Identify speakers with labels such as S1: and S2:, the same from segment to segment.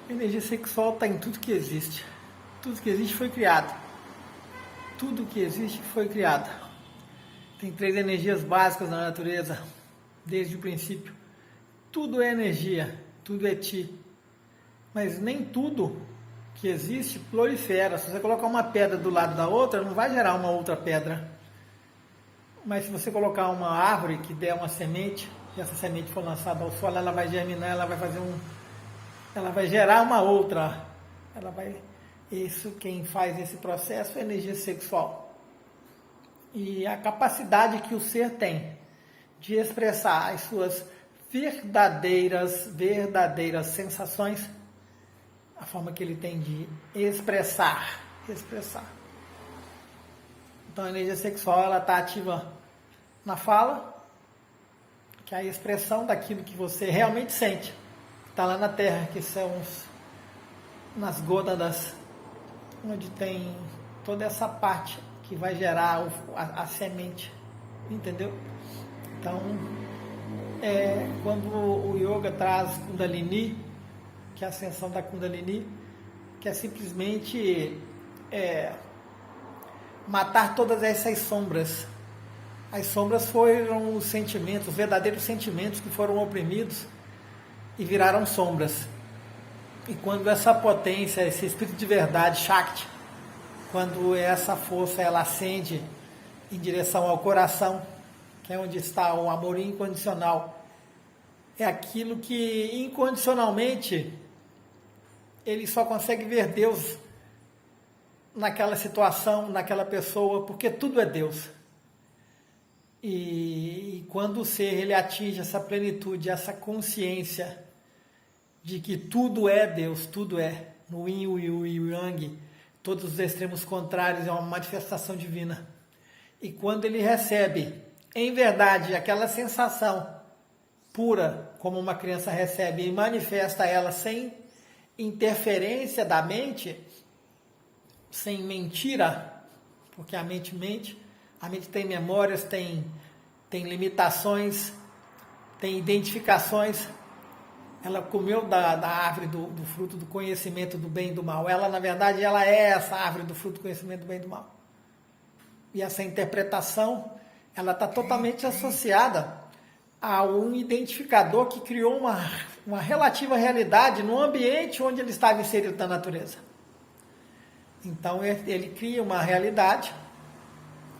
S1: A energia sexual está em tudo que existe. Tudo que existe foi criado. Tudo que existe foi criado. Tem 3 energias básicas na natureza, desde o princípio. Tudo é energia, tudo é ti. Mas nem tudo que existe prolifera. Se você colocar uma pedra do lado da outra, não vai gerar uma outra pedra. Mas se você colocar uma árvore que der uma semente, e essa semente for lançada ao solo, ela vai germinar, ela vai gerar uma outra. Isso, quem faz esse processo é a energia sexual. E a capacidade que o ser tem de expressar as suas verdadeiras sensações, a forma que ele tem de expressar. Então a energia sexual, ela está ativa na fala, que é a expressão daquilo que você realmente sente. Está lá na terra, que são nas gônadas, onde tem toda essa parte que vai gerar a semente, entendeu? Então, quando o yoga traz Kundalini, que é a ascensão da Kundalini, que é simplesmente matar todas essas sombras. As sombras foram os sentimentos, os verdadeiros sentimentos que foram oprimidos e viraram sombras. E quando essa potência, esse espírito de verdade, Shakti, quando essa força ela ascende em direção ao coração, que é onde está o amor incondicional, é aquilo que incondicionalmente ele só consegue ver Deus naquela situação, naquela pessoa, porque tudo é Deus. E quando o ser ele atinge essa plenitude, essa consciência de que tudo é Deus, tudo é, no Yin e o Yang, todos os extremos contrários é uma manifestação divina. E quando ele recebe, em verdade, aquela sensação pura, como uma criança recebe, e manifesta ela sem interferência da mente, sem mentira, porque a mente mente, a mente tem memórias, tem limitações, tem identificações. Ela comeu da árvore do fruto do conhecimento do bem e do mal. Ela, na verdade, ela é essa árvore do fruto do conhecimento do bem e do mal. E essa interpretação, ela está totalmente associada a um identificador que criou uma relativa realidade no ambiente onde ele estava inserido na natureza. Então, ele cria uma realidade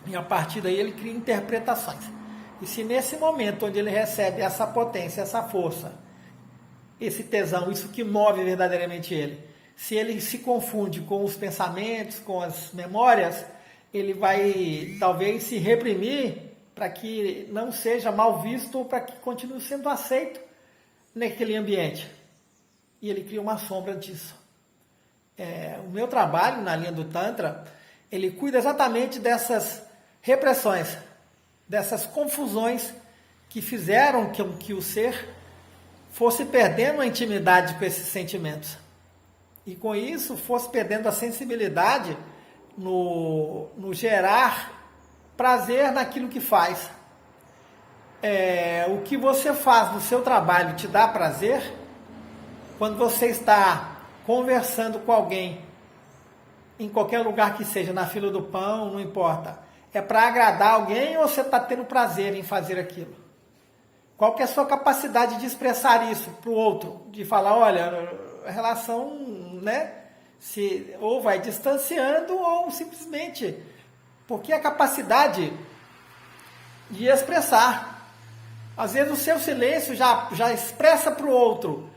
S1: e, a partir daí, ele cria interpretações. E se nesse momento onde ele recebe essa potência, essa força, esse tesão, isso que move verdadeiramente ele, se ele se confunde com os pensamentos, com as memórias, ele vai talvez se reprimir para que não seja mal visto ou para que continue sendo aceito naquele ambiente. E ele cria uma sombra disso. O meu trabalho na linha do Tantra, ele cuida exatamente dessas repressões, dessas confusões que fizeram que o ser fosse perdendo a intimidade com esses sentimentos. E com isso fosse perdendo a sensibilidade no gerar prazer naquilo que faz. O que você faz no seu trabalho te dá prazer? Quando você está conversando com alguém, em qualquer lugar que seja, na fila do pão, não importa, é para agradar alguém ou você está tendo prazer em fazer aquilo? Qual que é a sua capacidade de expressar isso para o outro? De falar, olha, a relação, né, ou vai distanciando ou simplesmente... Porque a capacidade de expressar. Às vezes o seu silêncio já expressa para o outro,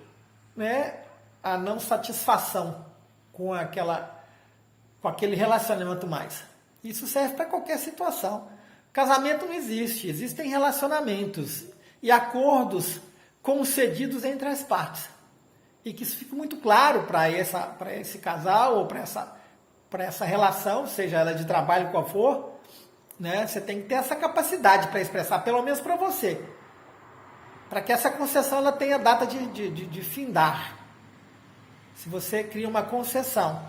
S1: né, a não satisfação com aquele relacionamento mais. Isso serve para qualquer situação. Casamento não existe, existem relacionamentos e acordos concedidos entre as partes. E que isso fique muito claro para esse casal ou para essa relação, seja ela de trabalho qual for, né? Você tem que ter essa capacidade para expressar, pelo menos para você. Para que essa concessão ela tenha data de findar. Se você cria uma concessão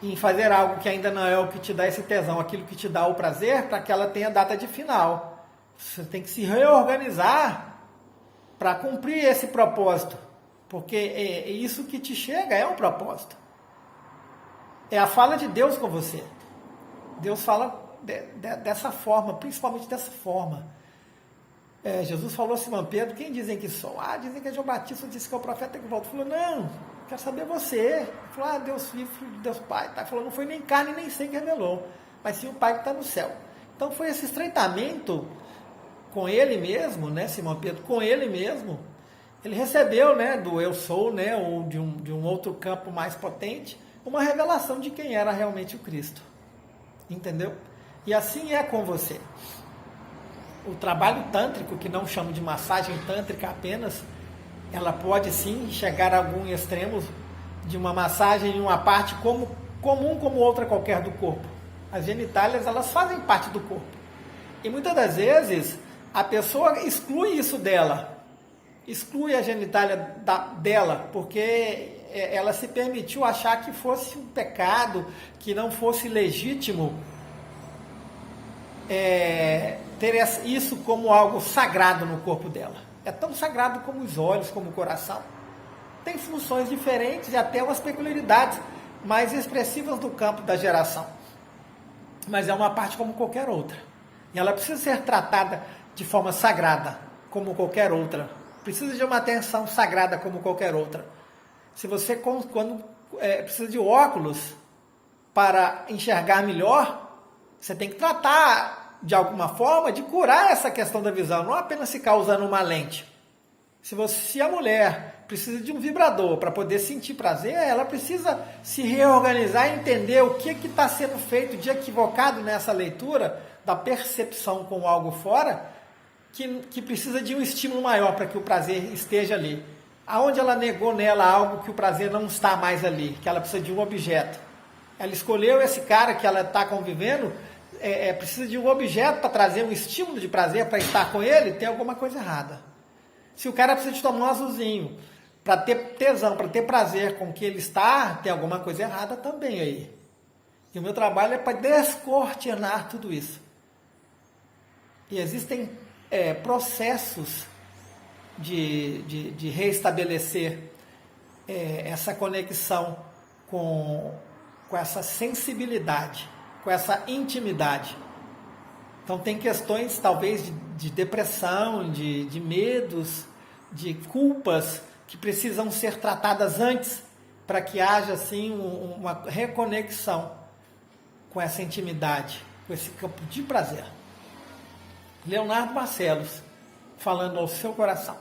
S1: em fazer algo que ainda não é o que te dá esse tesão, aquilo que te dá o prazer, para que ela tenha data de final. Você tem que se reorganizar para cumprir esse propósito. Porque é isso que te chega, é um propósito. É a fala de Deus com você. Deus fala dessa forma, principalmente dessa forma. Jesus falou a Simão Pedro, quem dizem que sou? Dizem que é João Batista, disse que é o profeta que volta. Ele falou, não, quero saber você. Ele falou, Deus Filho, Filho de Deus Pai. Ele falou, não foi nem carne nem sangue que revelou, mas sim o Pai que está no céu. Então foi esse estreitamento com ele mesmo, né, Simão Pedro, com ele mesmo. Ele recebeu, né, do eu sou, né, ou de um outro campo mais potente, uma revelação de quem era realmente o Cristo. Entendeu? E assim é com você. O trabalho tântrico, que não chamo de massagem tântrica apenas, ela pode sim chegar a alguns extremos de uma massagem em uma parte comum como outra qualquer do corpo. As genitálias, elas fazem parte do corpo. E muitas das vezes, a pessoa exclui isso dela. Exclui a genitália dela, porque ela se permitiu achar que fosse um pecado, que não fosse legítimo ter isso como algo sagrado no corpo dela. É tão sagrado como os olhos, como o coração. Tem funções diferentes e até umas peculiaridades mais expressivas do campo da geração. Mas é uma parte como qualquer outra. E ela precisa ser tratada de forma sagrada, como qualquer outra. Precisa de uma atenção sagrada como qualquer outra. Se você precisa de óculos para enxergar melhor, você tem que tratar de alguma forma de curar essa questão da visão, não apenas ficar usando uma lente. Se a mulher precisa de um vibrador para poder sentir prazer, ela precisa se reorganizar e entender o que está sendo feito de equivocado nessa leitura da percepção com algo fora, que precisa de um estímulo maior para que o prazer esteja ali. Aonde ela negou nela algo que o prazer não está mais ali, que ela precisa de um objeto. Ela escolheu esse cara que ela está convivendo, precisa de um objeto para trazer um estímulo de prazer para estar com ele, tem alguma coisa errada. Se o cara precisa de tomar um azulzinho para ter tesão, para ter prazer com o que ele está, tem alguma coisa errada também aí. E o meu trabalho é para descortinar tudo isso. E existem processos de reestabelecer essa conexão com essa sensibilidade, com essa intimidade. Então tem questões talvez de depressão, de medos, de culpas que precisam ser tratadas antes para que haja assim uma reconexão com essa intimidade, com esse campo de prazer. Leonardo Barcelos, falando ao seu coração,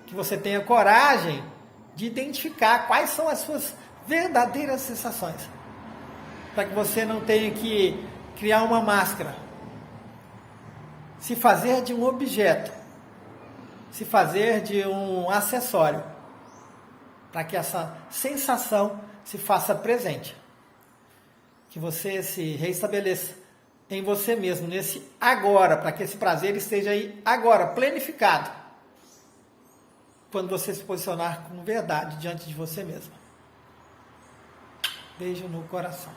S1: que você tenha coragem de identificar quais são as suas verdadeiras sensações, para que você não tenha que criar uma máscara, se fazer de um objeto, se fazer de um acessório, para que essa sensação se faça presente, que você se reestabeleça em você mesmo, nesse agora, para que esse prazer esteja aí agora, planificado, quando você se posicionar com verdade diante de você mesmo. Beijo no coração.